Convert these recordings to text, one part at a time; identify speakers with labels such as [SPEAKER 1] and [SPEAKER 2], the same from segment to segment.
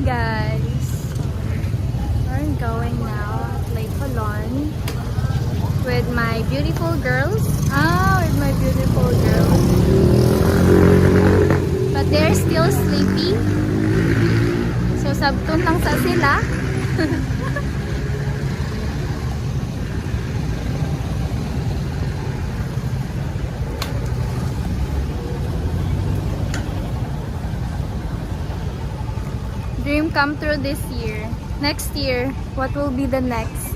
[SPEAKER 1] guys, we're going now at Lake Colon with my beautiful girls. With my beautiful girls. But they're still sleepy. So sabton lang sa sila. Dream come true this year. Next year, what will be the next?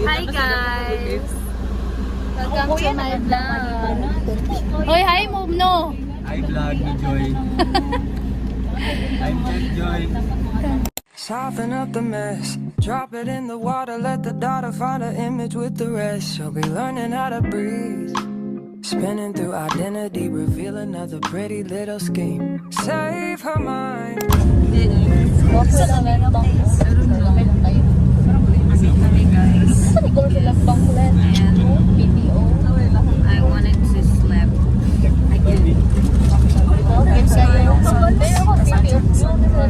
[SPEAKER 1] Hi guys! Welcome to my vlog. Hoy, hi move no!
[SPEAKER 2] Hi vlog ni Joy. I'm Joy.
[SPEAKER 3] Soften up the mess, drop it in the water, let the daughter find her image with the rest. She'll be learning how to breathe, spinning through identity, reveal another pretty little scheme. Save her mind.
[SPEAKER 4] I wanted to sleep again.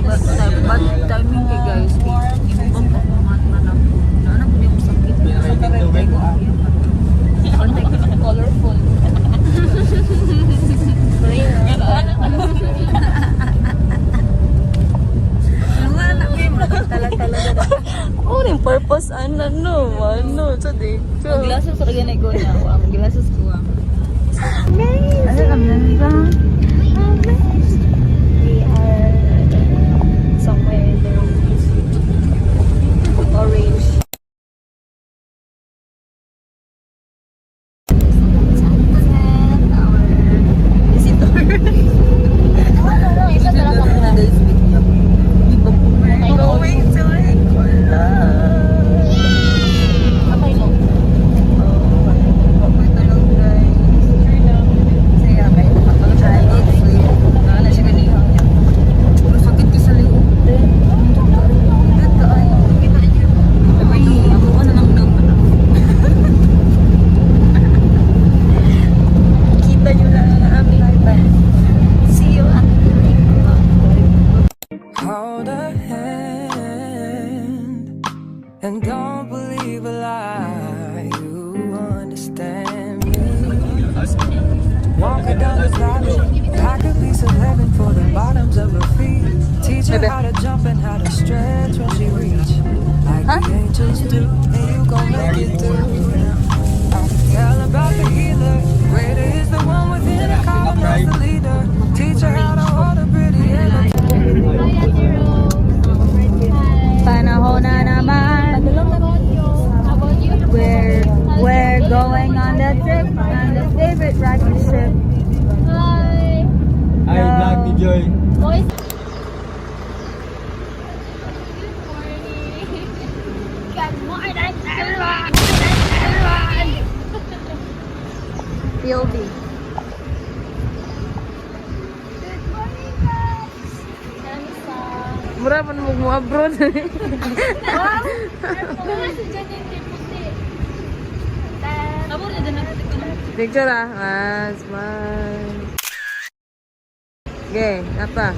[SPEAKER 4] But timing kay guys, ibang pagpamat na lang. Nanak din mo sakit. Colorful.
[SPEAKER 5] Oh, yung purpose ano today.
[SPEAKER 4] Glasses sa kanya ko na. Glasses ko.
[SPEAKER 1] Ano kami ba? We are somewhere in the orange. Our visitor. Going to Lake
[SPEAKER 3] Hold her hand and don't believe a lie. You understand me. Walk her down the valley, like a piece of heaven for the bottoms of her feet. Teach her how to jump and how to stretch when she reach, like the angels do. And you gon' make it through. Tell about the healer. Greater is the one within her, call him as the leader. Teach her how to hold a pretty hand.
[SPEAKER 1] Panahon na naman. We're going on the trip, on the favorite rocket ship. Hi.
[SPEAKER 2] Hi vlog ni Joy.
[SPEAKER 1] POV.
[SPEAKER 5] Mura pa mo abroad. Picture smile. Okay, apa?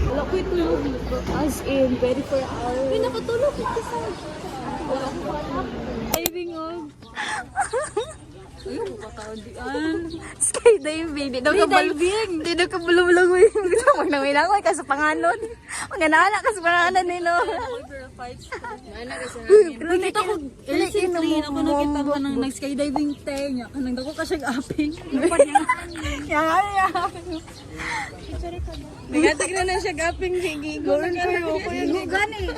[SPEAKER 1] Wala ko itulog. As in, 24 hours. Ay, nakatulog ito sa... Diving og.
[SPEAKER 4] Ayun, kataudian.
[SPEAKER 1] Skydiving. Di daw ka bulong-bulong mo yung gusto mo nang ilangoy ka sa panganon. Ang ganahan ka sa panganon nilo.
[SPEAKER 4] Nakita ko, recently, ako nakita ko nang nag-skydiving niya. Kanang dako ka siyang aping.
[SPEAKER 5] Bigatig na siya gaping gigoron ko yung
[SPEAKER 4] Gani.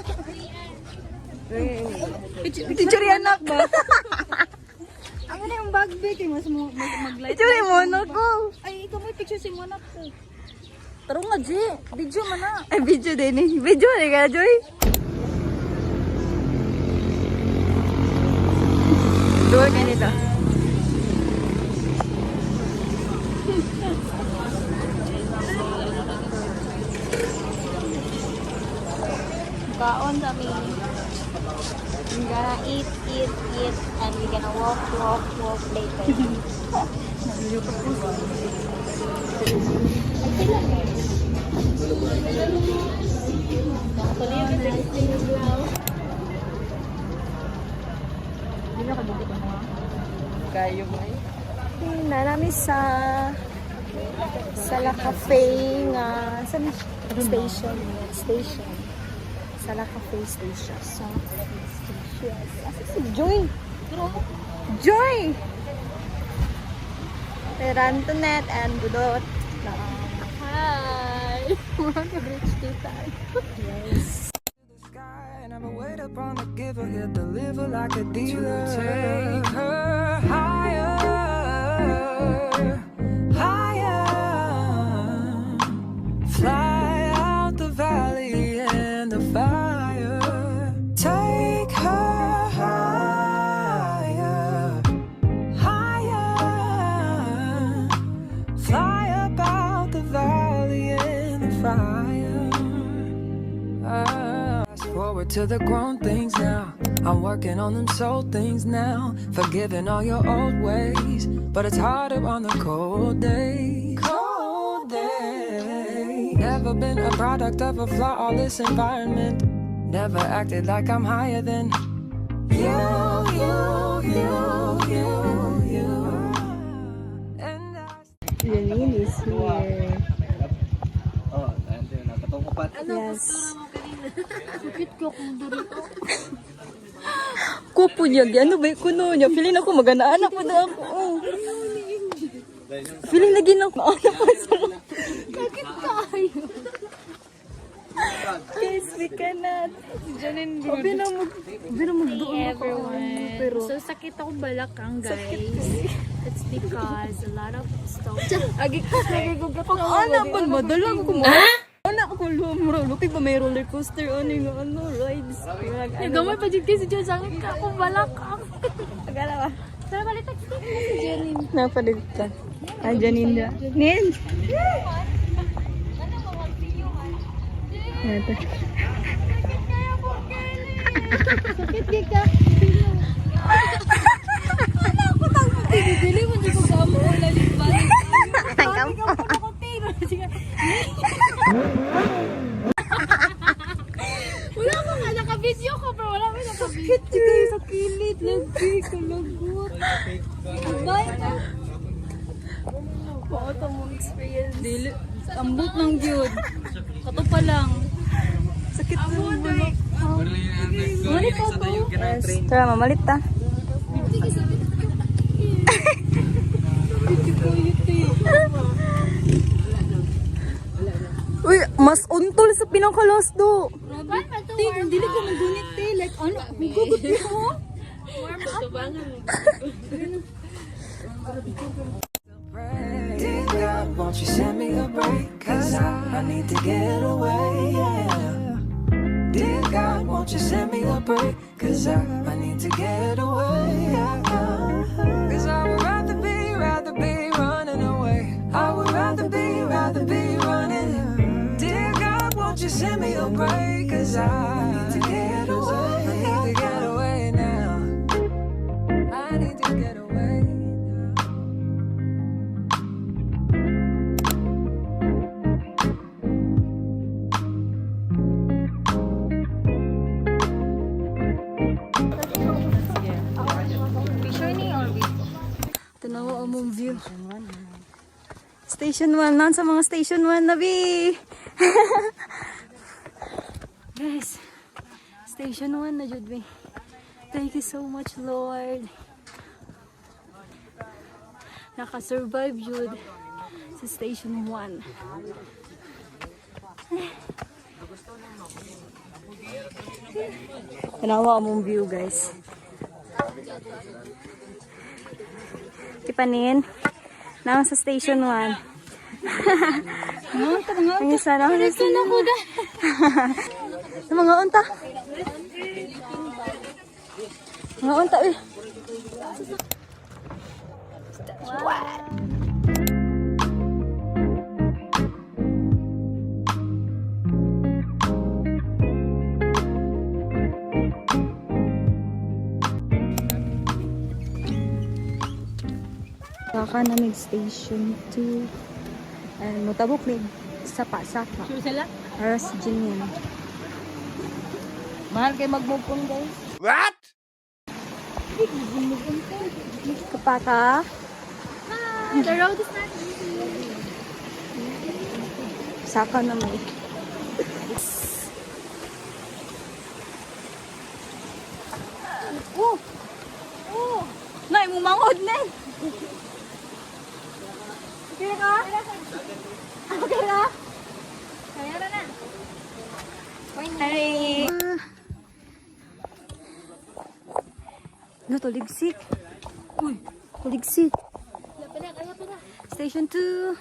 [SPEAKER 1] Teacher anak ba?
[SPEAKER 4] Ano na yung bag bag? Mas mag-light.
[SPEAKER 1] Teacher mo no ko.
[SPEAKER 4] Ay, ikaw may picture si Monak ko. Taro nga, G. Video man na.
[SPEAKER 1] Ay, video din eh. Video ni ka, Joy. Doon ka nito. Kaon kami. We're gonna eat, and we're gonna walk later.
[SPEAKER 5] Kayo mo eh.
[SPEAKER 1] Na namin sa La Cafe nga sa station. Sa La Cafe Station. Sa La Cafe Station. Asa si Joy? Joy! Antoinette and Budot. Hi! Mga ka-bridge kita. Yes.
[SPEAKER 3] Sky, never wait upon the giver, he'll deliver like a dealer. Take her higher, higher. Fly out the valley and the fire. Take her higher, higher. Fly up out the valley and the fire. Fast forward to the grown things now. I'm working on them soul things now. Forgiving all your old ways, but it's harder on the cold day. Cold day. Never been a product of a flawless environment. Never acted like I'm higher than you. And I
[SPEAKER 1] Janine is here.
[SPEAKER 2] Oh, andun na. Katukupat.
[SPEAKER 1] Yes.
[SPEAKER 4] Sakit ko kung dito.
[SPEAKER 1] Kupo niya, ano ba yung kuno niya? Feeling ako magana-anak po na ako. Oh. Feeling lagi na ako. Ano pa sa
[SPEAKER 4] Sakit tayo.
[SPEAKER 1] Yes, we cannot.
[SPEAKER 4] Janine,
[SPEAKER 1] Binamagdoon ako. Pero,
[SPEAKER 4] So, sakit ako balakang, guys. It's because a lot of stuff.
[SPEAKER 1] anak pa, madalang ko mo. Anak ko, lumro. Lupi ba may roller coaster? Ano yung rides?
[SPEAKER 4] Nagamay pa dyan kasi dyan, sakit ka ako balakang.
[SPEAKER 1] Agala ba?
[SPEAKER 4] Pero balitak si Janine.
[SPEAKER 1] Napalit ka. Ah, Janine na. Nin! Ito.
[SPEAKER 4] Sakit ka. Wala ako tang pagpili mo dito sa amo ko lalit balik. Wala ko nga naka-video ko pero wala ko naka-video.
[SPEAKER 1] Sakit kayo sa kilid. Lagi, kalagot.
[SPEAKER 4] Bye na.
[SPEAKER 1] Pakota mong experience.
[SPEAKER 4] Dili. Ambot ng gyud. Kato pa lang.
[SPEAKER 1] Sakit na mo.
[SPEAKER 2] Malit po po.
[SPEAKER 1] Yes. Tara, mamalit ta. Uy, mas untol sa pinakalas do.
[SPEAKER 4] Ting, dili ko magdunit te. Like, ano? Hugugot mo?
[SPEAKER 3] Dear God, won't you send me a break? Cause I need to get away, yeah. Dear God, won't you send me a break? Cause I need to get away, yeah. Cause I would rather be running away. I would rather be running. Dear God, won't you send me a break? Cause I need to get away. I need to get away now. I need to get away now.
[SPEAKER 1] Tanawa among view. Station 1. Nan sa mga Station 1 na bi. Guys, Station 1 na jud mi. Thank you so much, Lord. Naka-survive jud sa Station 1. Tanawa among view, guys. Tipanin. Nang sa Station 1. Ang isa na. Ang isa na ko da. Mga unta. Mga unta eh. Saka na mig station 2. And mutabok mig sapa.
[SPEAKER 4] Sure sila?
[SPEAKER 1] Aras Jinian. Mahal kayo magmupon guys.
[SPEAKER 2] What?
[SPEAKER 1] Kapaka.
[SPEAKER 5] The road is not easy.
[SPEAKER 1] Saka na may.
[SPEAKER 4] Nay, mumangod na.
[SPEAKER 5] Okay ka? Okay ka? Kaya na.
[SPEAKER 1] Hi! No, tuligsik. Uy, tuligsik.
[SPEAKER 5] Kaya pa na.
[SPEAKER 1] Station 2.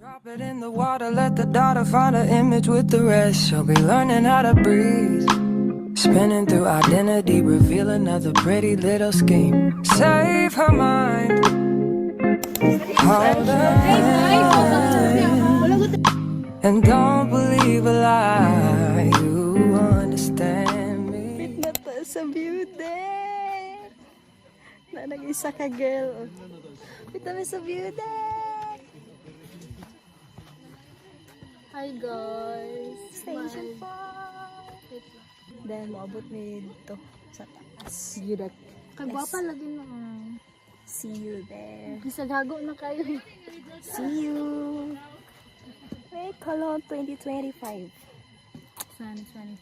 [SPEAKER 3] Drop it in the water, let the daughter find her image with the rest. She'll be learning how to breathe. Spinning through identity, reveal another pretty little scheme. Save her mind. Hold her hand. And don't believe a lie. You understand me.
[SPEAKER 1] Nata sa beauty. Na nag-isa ka girl. Kita mo sa beauty.
[SPEAKER 5] Hi guys.
[SPEAKER 1] Station 4. Then, maabot mi dito sa taas.
[SPEAKER 4] Yudak.
[SPEAKER 5] Kagwapa lagi na.
[SPEAKER 1] See you there.
[SPEAKER 5] Bisaghago na kayo.
[SPEAKER 1] See you. Wait, Cologne 2025.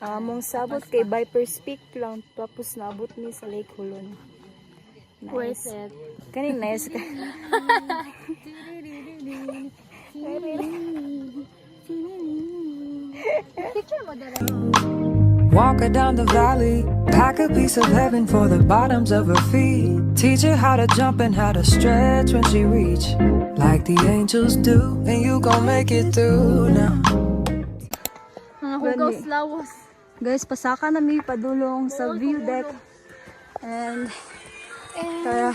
[SPEAKER 1] Among sabot kay Vipers Peak lang. Tapos naabot mi sa Lake Hulon.
[SPEAKER 5] Worth it.
[SPEAKER 1] Kaning nice ka.
[SPEAKER 5] Picture mo dala.
[SPEAKER 3] Walk her down the valley, pack a piece of heaven for the bottoms of her feet. Teach her how to jump and how to stretch when she reach, like the angels do. And you gon' make it through now.
[SPEAKER 5] Mga hugaw lawas.
[SPEAKER 1] Guys, pasaka na mi padulong sa view deck. And tara.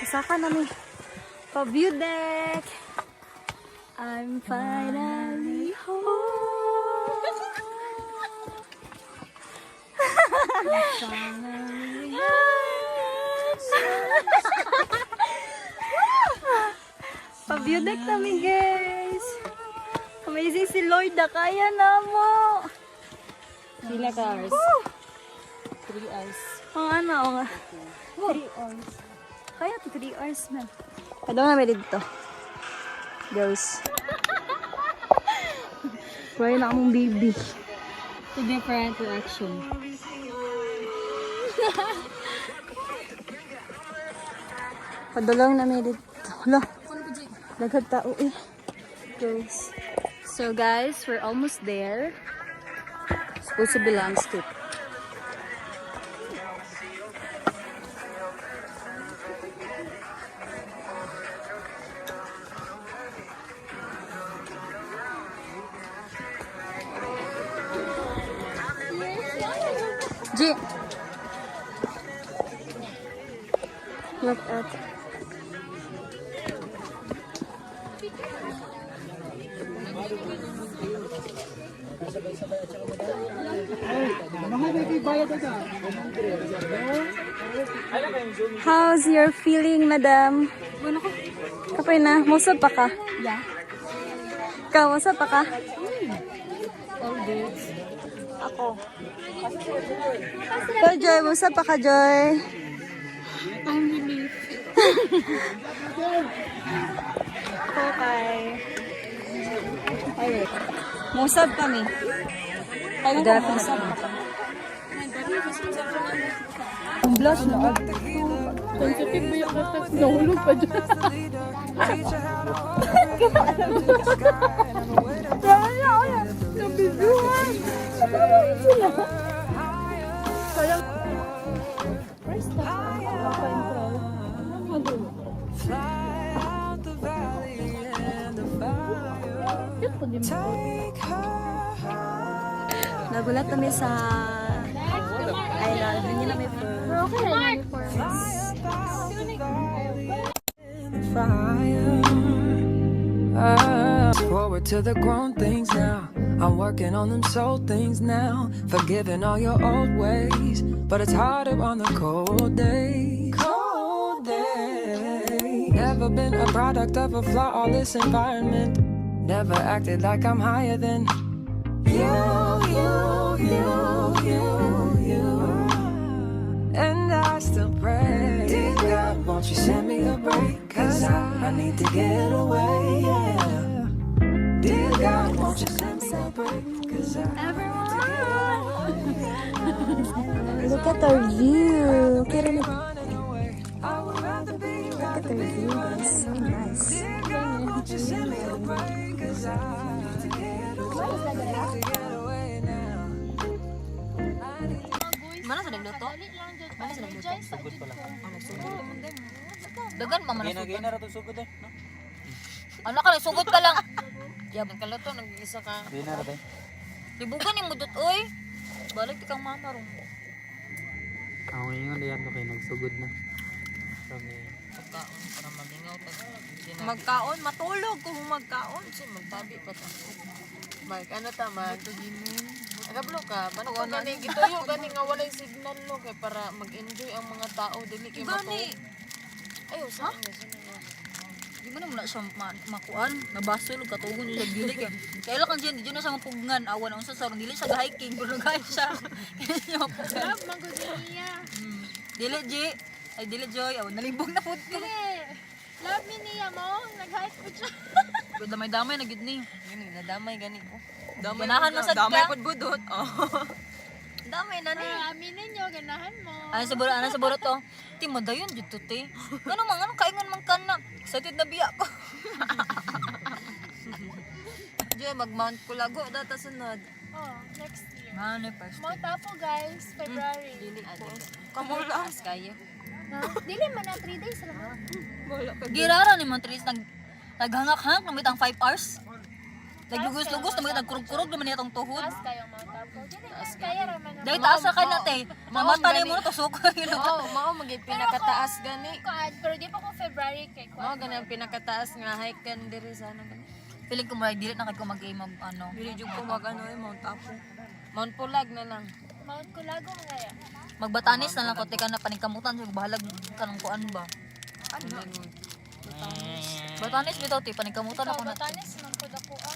[SPEAKER 1] Pasaka na mi pa view deck. I'm finally home. Pa-view deck namin guys. Amazing si Lloyd na kaya na mo.
[SPEAKER 4] Pila ka hours? 3 hours.
[SPEAKER 1] Ang ano, ang 3 hours. Kaya to 3 hours man. Kadang namin dito. Guys. Pray na akong baby.
[SPEAKER 4] To different reaction.
[SPEAKER 1] Padulong namin dito. Hala. Daghang tao eh. Guys. So guys, we're almost there. Supposed to be Landstup. G. Look at. How's your feeling, madam? Kapay na, musab pa ka?
[SPEAKER 4] Yeah.
[SPEAKER 1] Ikaw, musab pa ka?
[SPEAKER 4] All good.
[SPEAKER 1] Ako. Ikaw, Joy, musab pa ka, Joy?
[SPEAKER 5] I'm relieved.
[SPEAKER 1] Okay. Alright. Musab kami. Kaya nga musab pa kami. Ang blush na.
[SPEAKER 5] Sensitive ba yung katas? Nahulog pa dyan.
[SPEAKER 3] Teach her how to hold her hand in the sky and I'm waiting for
[SPEAKER 1] Nabiguan.
[SPEAKER 3] fly out the valley and the fire. Take her high.
[SPEAKER 1] Nagulat kami sa island. Hindi namin for
[SPEAKER 3] Fire. Forward to the grown things now. I'm working on them soul things now, forgiving all your old ways. But it's harder on the cold day. Cold day. Never been a product of a flawless environment. Never acted like I'm higher than you. And I still pray, dear God, won't you send me a break? Cause I need to get away, yeah. Dear God, won't you send me a break? Cause I
[SPEAKER 1] Look at our view. Look
[SPEAKER 3] running away. I would rather be
[SPEAKER 1] at our view, guys. So nice.
[SPEAKER 3] Dear God, won't you send me a break? Cause I need to get away now.
[SPEAKER 4] Mana sa nagluto? Mana sa nagluto? Sugod pa lang. Nagsugod. Dagan pa man
[SPEAKER 2] Gina ra to sugod eh.
[SPEAKER 4] Ano ka sugod ka lang. Ya nagkaluto nag-isa ka.
[SPEAKER 2] Gina ra tay.
[SPEAKER 4] Libugan yung mudot oy. Balik ti kang mama ron.
[SPEAKER 2] Ako yung diyan to kay nagsugod na. Sabi
[SPEAKER 4] Pagkaon para malingaw ta.
[SPEAKER 5] Magkaon, matulog kung magkaon.
[SPEAKER 4] Kasi magtabi pa ta.
[SPEAKER 5] Mag, ano ta, Agablo ka,
[SPEAKER 4] Ano
[SPEAKER 5] manok ka gani, gituyo gani nga walay signal no, kay para mag-enjoy ang mga tao, dili kay
[SPEAKER 4] Gani.
[SPEAKER 5] Ayaw, sa
[SPEAKER 4] Di ba naman na siya makuan? Nabasol, katugon niya sa dili. Kaya lang dyan, di na siya mapugngan. Awan ang sa sarong, dili siya ga-hiking. Pero gaya siya. Kaya siya mapugngan.
[SPEAKER 5] Love, magudin niya.
[SPEAKER 4] Dili, G. Ay, dili, Joy. Awan, nalibog na po.
[SPEAKER 5] Love me niya mo, nag-hike po siya.
[SPEAKER 4] Pero damay-damay na gid ni.
[SPEAKER 5] Gani, nadamay gani ko.
[SPEAKER 4] Ganahan masad
[SPEAKER 5] Damay
[SPEAKER 4] ka.
[SPEAKER 5] pod budot. Oh.
[SPEAKER 4] Damay na ni.
[SPEAKER 5] Aminin niyo, ganahan mo.
[SPEAKER 4] Ano sa buro to? Ti, madayon dyan to, te. Ganun man, anong kaingan man ka na. Excited na biya ko.
[SPEAKER 5] Diyo, mag-mount Kulago, data sunod.
[SPEAKER 6] Oh, next year.
[SPEAKER 4] Ano first?
[SPEAKER 6] Mount Apo guys, February.
[SPEAKER 5] Dili ko. Kamula. As kayo.
[SPEAKER 6] Dili man na 3 days lang.
[SPEAKER 4] Girara ni Montris, naghangak-hangak naman itang 5 hours. Naglugos-lugos naman nagkurog-kurog naman itong tuhod.
[SPEAKER 6] Taas kayong Mount Apo. Dili kaya raman na.
[SPEAKER 4] Dahil taas ka na, te. Namata na mo na tusok.
[SPEAKER 5] Oo, mao magay pinakataas gani.
[SPEAKER 6] Pero di pa ko February kay
[SPEAKER 5] Mao gani ang pinakataas nga hike kan diri sana gani.
[SPEAKER 4] Feeling ko marag dili na kayo mag-game mag ano.
[SPEAKER 5] Dili jud ko mag-ano Mount Apo. Mount Pulag na lang.
[SPEAKER 6] Mount Kulago nga ya.
[SPEAKER 4] Magbatanis na lang ko, te ka na paningkamutan. So, bahalag ka ng kuan ba? Batanis bitaw, te. Paningkamutan ako na.
[SPEAKER 6] Batanes man ko dako ah.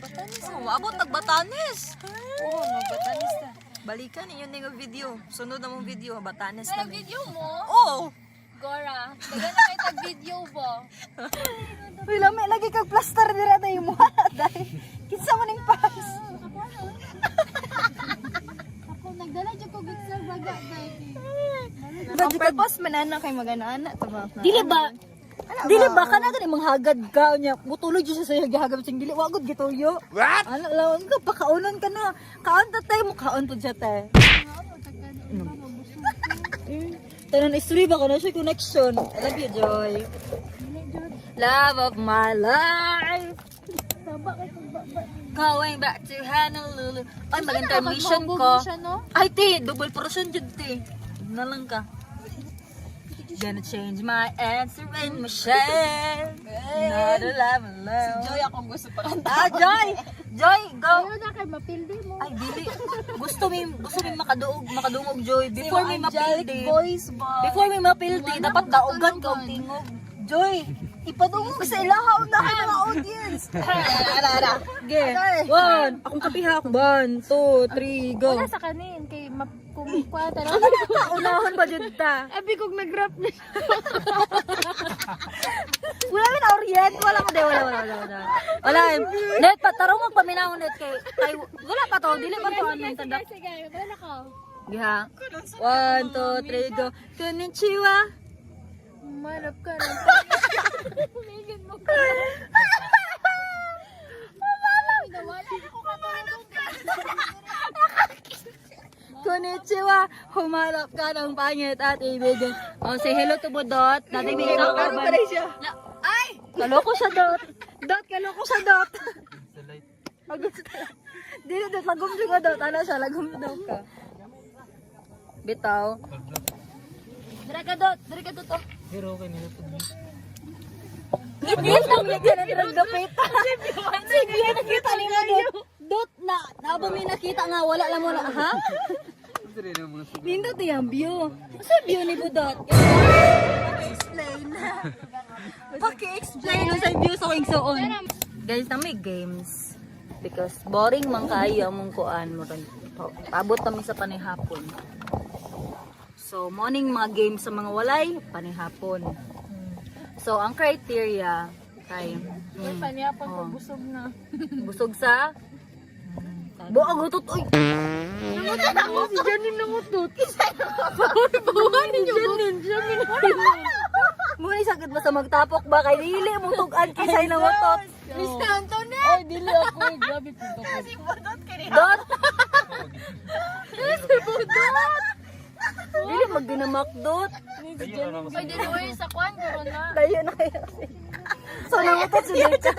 [SPEAKER 5] Batanis.
[SPEAKER 4] Oh, abot nagbatanis.
[SPEAKER 5] Oo, nagbatanis ta. Balikan ninyo ning video. Sunod na mong video, Batanes
[SPEAKER 6] Ay,
[SPEAKER 5] na.
[SPEAKER 6] video mo?
[SPEAKER 5] Oh.
[SPEAKER 6] Gora, dagan na kay tag video ba?
[SPEAKER 1] Uy, lami lagi kag plaster dira tayo mo. Dahil kinsa man ning pas.
[SPEAKER 6] Ako nagdala jud ko gitsar baga baby.
[SPEAKER 1] Ang purpose man ana kay magana-ana to ba?
[SPEAKER 4] Dili ba? Dili ba ka na gani manghagad ka nya. Butulog jud siya sa gihagad sing dili wagod gituyo. What? Ano lawan ka pakaunon ka na. Kaon ta tay mo kaon pud siya tay. Tanan history ba kana siya connection. I love you, Joy. Love of my life. Going back to Honolulu. Ay, mag-intermission ko. Ay, te, double portion dyan, te. Na lang ka. Gonna change my answer in my shell. Not a love alone.
[SPEAKER 5] Joy akong gusto pa.
[SPEAKER 4] Joy! Joy, go!
[SPEAKER 6] Ano na kay mapildi mo?
[SPEAKER 4] Ay, dili. Gusto mi makadungog, Joy. Before mi mapildi.
[SPEAKER 5] Voice ba?
[SPEAKER 4] Before mi mapildi, dapat daogan ka og tingog. Joy, ipadungog sa ilahaw na kay mga audience. Ara. Ge. 1, akong kapiha ako. 1, 2, 3, go.
[SPEAKER 6] Wala sa kanin kay kumukwa tara.
[SPEAKER 4] Unahon ba jud ta?
[SPEAKER 6] Abi kog nag-rap na.
[SPEAKER 4] Wala man orient, wala ko de, wala. Wala. Net patarong magpaminahon net kay wala pa to, dili pa to ano tanda.
[SPEAKER 6] Sige, wala ko.
[SPEAKER 4] Giha. 1, 2, 3, go. Konnichiwa.
[SPEAKER 6] Manap ka na. Tumigin mo ka. Wala na ko katulog.
[SPEAKER 4] Konnichiwa. Humarap ka ng pangit at ibigin. Oh, say hello to Budot. Dati may isang kaban. Ay! Kaloko siya, Dot. Kaloko siya, Dot. Dili, Dot. Lagom siya ka, Dot. Ano siya? Lagom daw ka. Bitaw. Dira ka, Dot. Oh.
[SPEAKER 2] Hero kay nila pud.
[SPEAKER 4] Git lang niya ka na dirang dapita. Sige, nakita ni mo, Dot. Dot na ba may nakita nga wala lang mo na ha? Nindot yung view. Sa view ni Budot. Explain. Paki-explain sa view sa king suon. Guys, na may games because boring man kayo mong kuan mo ron. Pabot kami sa panihapon. So, morning mga games sa mga walay, panihapon. So, ang criteria kay
[SPEAKER 6] Paniyapon ko busog na.
[SPEAKER 4] busog sa buang utot. Uy!
[SPEAKER 6] Si Janine nangutot. Bawan ninyo. Janine.
[SPEAKER 4] Muna sakit ba sa magtapok ba? Kay dili mo tugan kisay na utot.
[SPEAKER 6] Mr. Antoinette. Ay, dili ako. Grabe po ito.
[SPEAKER 4] Dot! Dili magdinamak dot.
[SPEAKER 6] Ay, dili sa kwan. Garo na.
[SPEAKER 4] Layo na kayo. So, nangutot si Decha.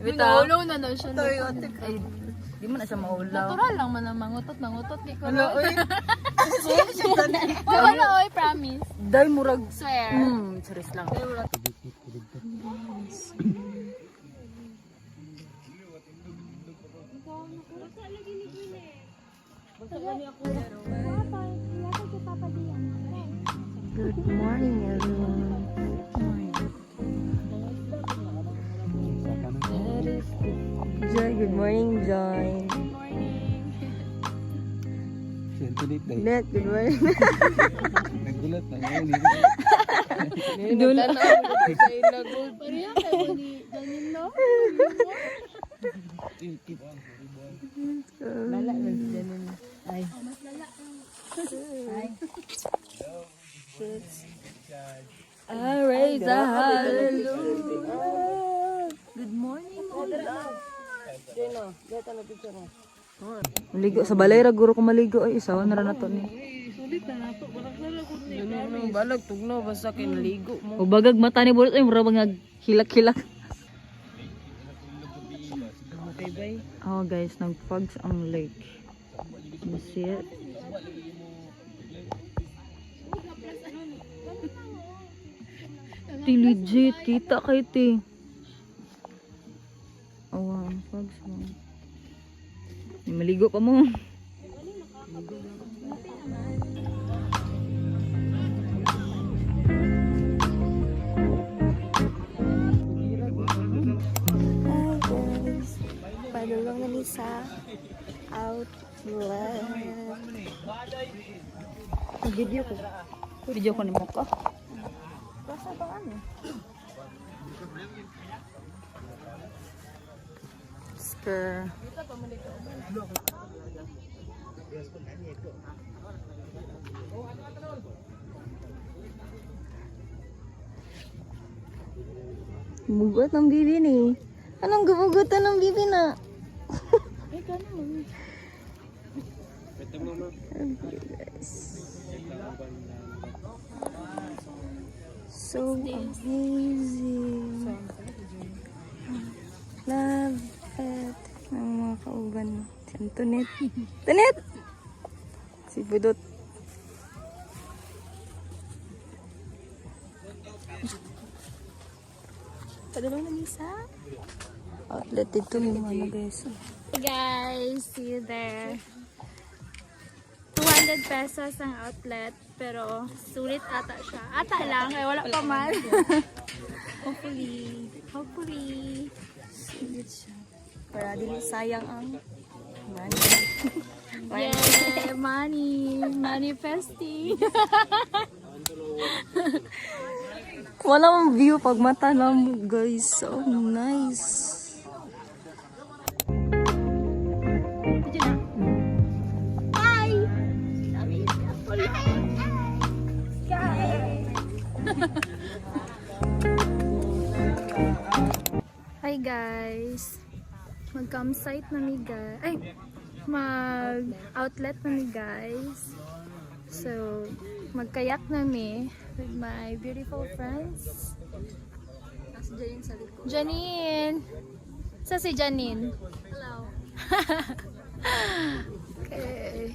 [SPEAKER 6] Minaulo na daw siya.
[SPEAKER 4] Ay, di mo na siya maulaw.
[SPEAKER 6] Natural lang man ang mangutot. Di ko na. Wala, oy, promise.
[SPEAKER 4] Dahil murag.
[SPEAKER 6] Swear.
[SPEAKER 4] Serious lang. Good morning, everyone. Joy, good morning, Joy. Net, good morning.
[SPEAKER 2] Nagulat na ngayon.
[SPEAKER 4] Dulo.
[SPEAKER 6] Pariya kayo ni Janine, no?
[SPEAKER 4] I raise a hallelujah. Good morning, maligo sa balay ra guro ko maligo ay isaw na ra nato ni.
[SPEAKER 5] Balag tugno basta kinaligo mo.
[SPEAKER 4] O bagag mata ni bulot ay mura mga hilak-hilak. Oh guys, nagpugs ang lake. You see it? Ti legit kita kay ti. Oh, ang pugs mo. May maligo pa mo.
[SPEAKER 1] Hi guys. Padulong na ni sa outlet.
[SPEAKER 4] Video ko. Video ko ni mo ka.
[SPEAKER 1] Basta ba ano?
[SPEAKER 4] Skr. Bugot ng bibi ni. Anong gubugutan ng bibi na?
[SPEAKER 1] So amazing. Love it. Ang mga kauban mo. Si Antoinette. Antoinette! Si Budot. Padulong na sa outlet dito yung mga guys.
[SPEAKER 6] Guys, see you there. 200 pesos ang outlet, pero sulit ata siya. Ata lang, eh, wala pa man. Hopefully.
[SPEAKER 1] Sulit siya. Para di sayang ang money.
[SPEAKER 6] Yeah, money. Manifesting.
[SPEAKER 1] Walang view pag mata lang guys. So nice.
[SPEAKER 6] Hi guys. Mag-campsite na mi guys. Ay, mag-outlet na mi guys. So, magkayak na mi with my beautiful friends.
[SPEAKER 4] Nasa Janine sa likod.
[SPEAKER 6] Janine! Sa si Janine?
[SPEAKER 4] Hello.
[SPEAKER 6] Okay.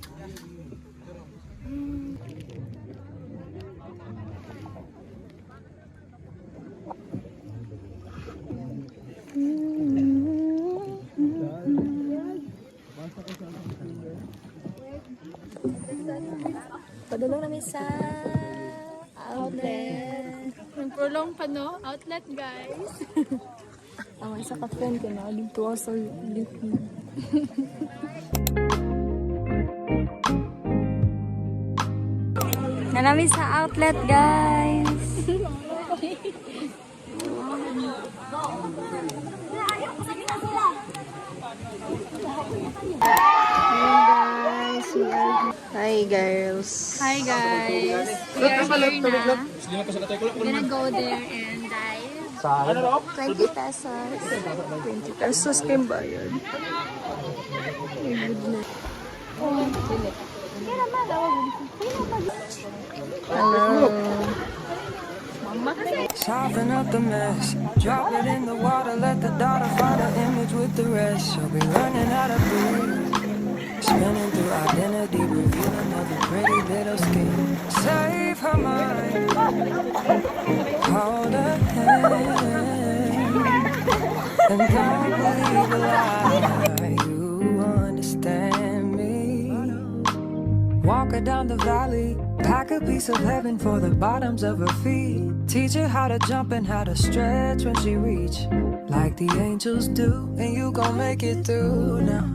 [SPEAKER 1] kami sa outlet.
[SPEAKER 6] Nagprolong pa, no? Outlet, guys.
[SPEAKER 1] Ang isa ka friend ko na, dito ako sa liquid. Nanami sa outlet, guys. Hi, girls.
[SPEAKER 6] Hi, guys. We are here na. Gonna go there and dive.
[SPEAKER 1] 20 pesos. 20 pesos kayo bayad. Hello.
[SPEAKER 3] Soften up the mess, drop it in the water, let the daughter find her image with the rest. She'll be learning how to breathe, spinning through identity, revealing every pretty little skin. Save her mind, hold her hand, and don't believe a lie. You understand me. Walk her down the valley, pack a piece of heaven for the bottoms of her feet. Teach her how to jump and how to stretch when she reach, like the angels do, and you gon' make it through now.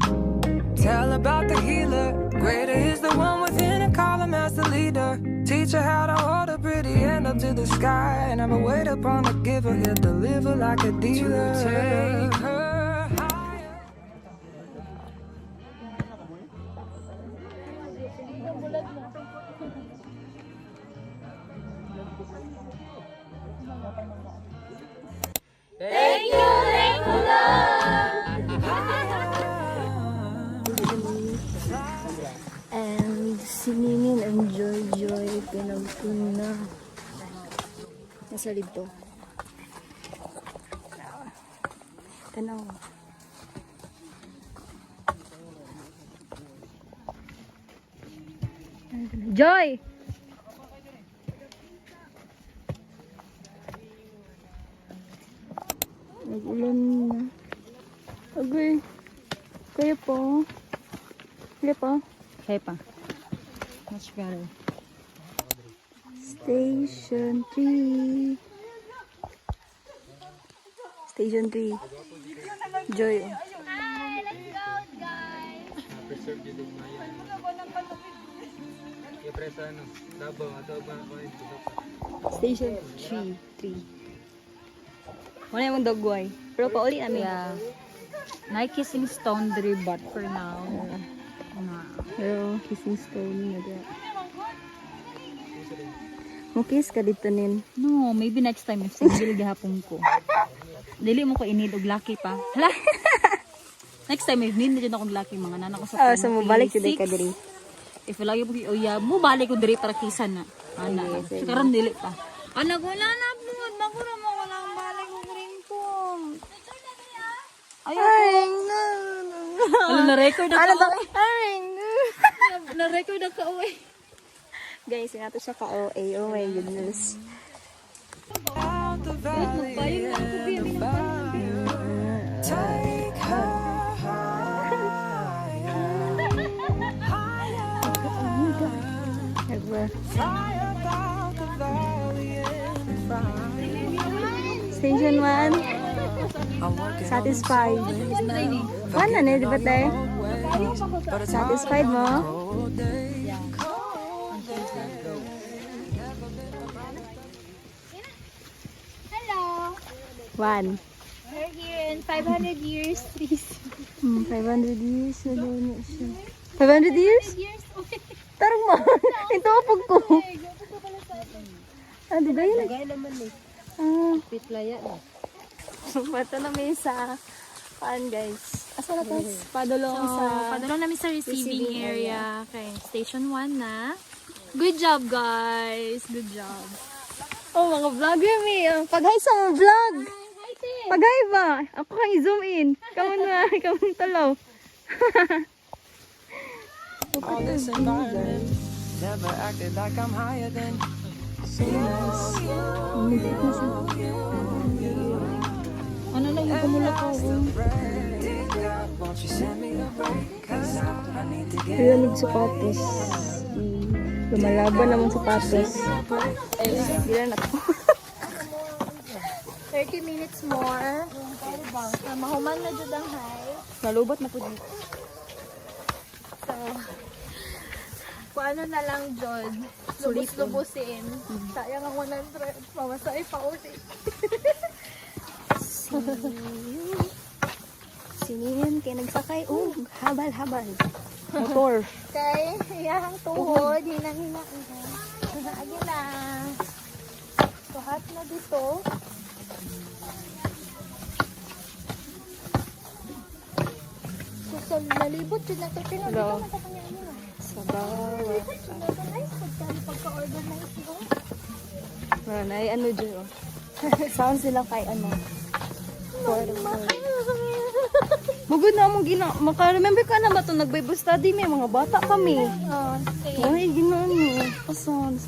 [SPEAKER 3] Tell about the healer, greater is the one within and call him as the leader. Teach her how to hold a pretty hand up to the sky, and never wait upon the giver, he'll deliver like a dealer. To take her higher.
[SPEAKER 1] And si Ninin and Joy pinagpuna. Nasa dito. Tanaw. Joy! Nag-ulan na. Okay. Kaya po. Kaya po.
[SPEAKER 4] Okay pa. Much better.
[SPEAKER 1] Station 3. Station 3. Joy.
[SPEAKER 2] Preserve yun din na yan. Yung presa ano, Davao, ato ba ako yun?
[SPEAKER 1] Station 3. Wala yung dogway. Pero pauli namin.
[SPEAKER 4] Yeah. Kissing Stone Dre, but for now.
[SPEAKER 1] Pero kissing stone na dyan. Mukis ka dito nin.
[SPEAKER 4] No, maybe next time if single gihapon ko. Dili mo ko inid og laki pa. Hala. Next time if need na dyan akong laki mga nanak ko sa
[SPEAKER 1] So mabalik yun ka diri.
[SPEAKER 4] If lagi po oya, mo balik ko diri para kisan na. Ana. So karon dili pa. Ana ko na na bungod ba ko na mo wala akong balik ko ring ko.
[SPEAKER 1] Ay,
[SPEAKER 4] Ano na record
[SPEAKER 1] ano
[SPEAKER 4] ako?
[SPEAKER 1] ba? Ay,
[SPEAKER 4] Na record ako uy.
[SPEAKER 1] guys, nga to siya ka-OA. Oh my goodness.
[SPEAKER 3] Out the valley and the fire. Take her higher,
[SPEAKER 1] Diba?
[SPEAKER 3] fly about the valley and the fire.
[SPEAKER 1] Station 1.
[SPEAKER 3] I'm working
[SPEAKER 1] Satisfied. Ano na, di ba tayo? Satisfied mo?
[SPEAKER 3] all day.
[SPEAKER 6] Hello.
[SPEAKER 1] 1.
[SPEAKER 6] We're here in 500 years, please.
[SPEAKER 1] 500 years na daw na siya. 500 years?
[SPEAKER 6] Years old.
[SPEAKER 1] Tarong mo. Ito apog ko.
[SPEAKER 6] Ay, gabi ko pala sa atin.
[SPEAKER 1] Ah, di ba yun?
[SPEAKER 5] naman eh.
[SPEAKER 1] Ah,
[SPEAKER 5] Pitlaya na.
[SPEAKER 1] Bato na may sa paan guys. Asa na tas? Padulong sa...
[SPEAKER 6] Padala namin sa receiving area. Okay, station 1 na. Good job, guys. Good job.
[SPEAKER 1] Oh, mga vlogger mi. Pag-hi sa mga vlog.
[SPEAKER 6] Hi, te.
[SPEAKER 1] Pag-hi ba? Ako kang i-zoom in. Kamu na. Kamu talaw.
[SPEAKER 3] All this environment never acted like I'm higher than Venus.
[SPEAKER 1] Ano na yung kamula ko?
[SPEAKER 3] Won't you send me a break? 'Cause I need to get
[SPEAKER 1] Rinig sapatos. Lumalaban naman sapatos. Ay, gila na to.
[SPEAKER 6] 30 minutes more. Mahuman na dyan ang high.
[SPEAKER 1] Nalubat na po dito.
[SPEAKER 6] So, kung ano na lang dyan, lubos-lubusin. Sayang ang 100. Mamasay pa ulit.
[SPEAKER 1] Sinin kay nagsakay. Oh, habal-habal. Motor.
[SPEAKER 6] Kay, iyahang tuhod, hinang-hina. Agi na. Suhat na dito. So, nalibot yun na ito.
[SPEAKER 1] Hello.
[SPEAKER 6] Dito matapanyan nyo.
[SPEAKER 1] Sa bawat.
[SPEAKER 6] Organize, pagka-organize mo.
[SPEAKER 1] Ay, ano dyan, oh. Sound sila kay ano. Mugod na mong maka-remember ka na ba ito? Nag-Bible study may mga bata kami.
[SPEAKER 6] Oh, same.
[SPEAKER 1] Ay, ginoon mo. Pason.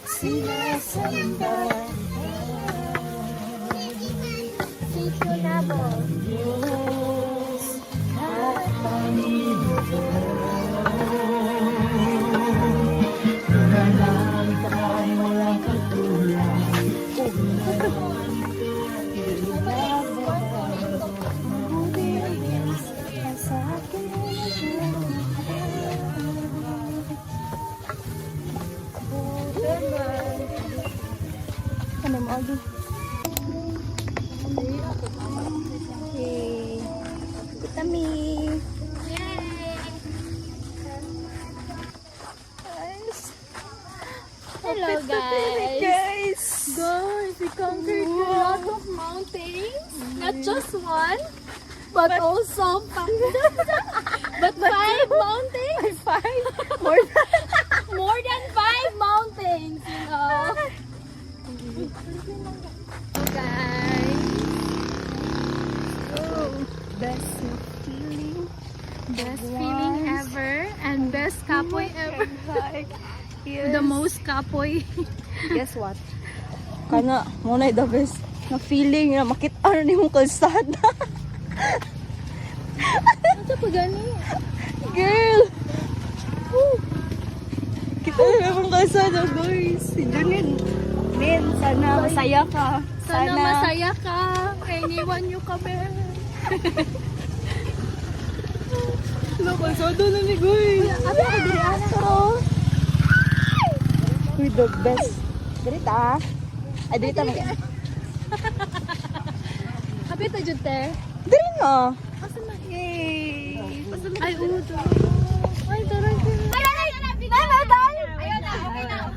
[SPEAKER 1] Sinasamba.
[SPEAKER 6] Seasonable.
[SPEAKER 1] Diyos, ano mo, Agi? Yay! Kami!
[SPEAKER 6] Hello, guys.
[SPEAKER 1] Guys!
[SPEAKER 6] Guys, we conquered a lot of mountains. Not just one, but also but 5 mountains. More than 5 mountains, you know. Guys.
[SPEAKER 1] Best feeling.
[SPEAKER 6] Best feeling ever and best kapoy ever.
[SPEAKER 1] Yes.
[SPEAKER 6] The most kapoy.
[SPEAKER 1] Guess what? Kana, muna the best na feeling na makita ni mong kalsada.
[SPEAKER 6] Ano pa gani?
[SPEAKER 1] Girl! Woo! Kita na mong kalsada, guys. Si Junin. Min, sana masaya ka.
[SPEAKER 6] Sana masaya ka. Iniwan niyo kami.
[SPEAKER 1] Wala, kalsada na ni guys.
[SPEAKER 6] Abi ka diri ana.
[SPEAKER 1] With the best. Dirita. Ay, dirita mo.
[SPEAKER 6] Abi ta jud te.
[SPEAKER 1] Diri na.
[SPEAKER 6] Asa man?
[SPEAKER 1] Yay!
[SPEAKER 6] Ay udo. Ay taray ko. Ay ayun na. Okay na.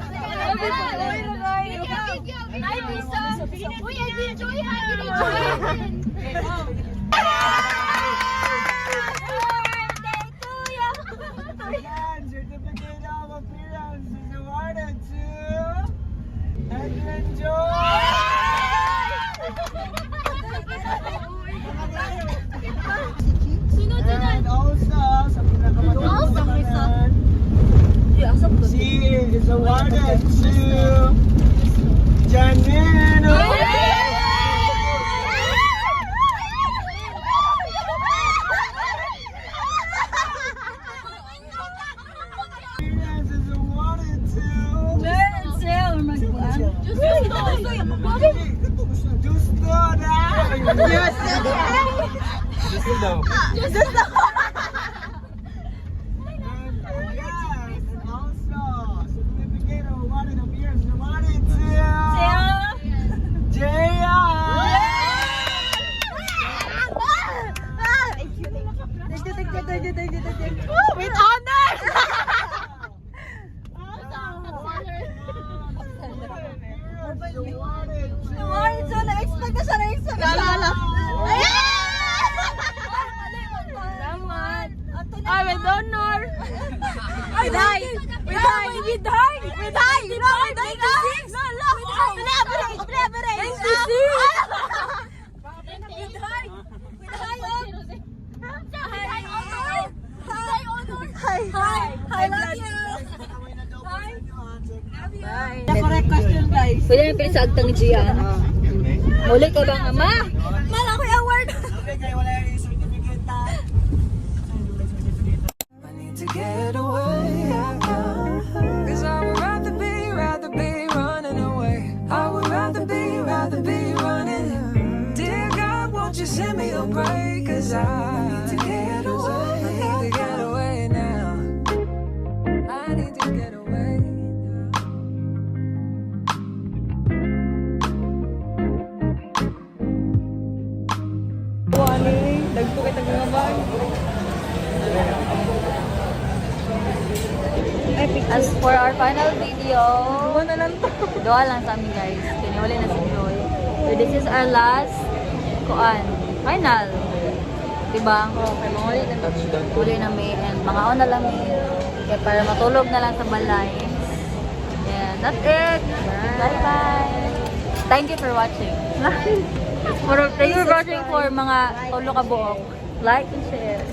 [SPEAKER 6] Ay bisa. Uy, ay enjoy ha.
[SPEAKER 2] Certificate of appearance is awarded to Edwin Joe. And also, sa pinakamatapos she is awarded to Janine. Appearance is awarded to Justo daw. And also, certificate of awarded appearance is awarded to Jaya.
[SPEAKER 1] With honor! Ay, with honor! With high! With high! With high! With high! With high! No, look! Leverage! I love you!
[SPEAKER 4] Pwede na pinisagtang ni Gian. Muli ka bang ama?
[SPEAKER 1] Mala ko yung award!
[SPEAKER 3] I need to get get away. Cause I would rather be running away. I would rather be running. Dear God, won't you send me a break? Cause I need to get away. I need to get away now. I need to get away now.
[SPEAKER 4] As for our final video, dua lang sa amin guys. Kiniwala na si Joy. So this is our last final. Diba? Okay, manguli na muli na may and mga na lang may kaya para matulog na lang sa balay. And that's it. Bye-bye. Thank you for watching. Thank you for watching for mga tulo ka buok. Like and share.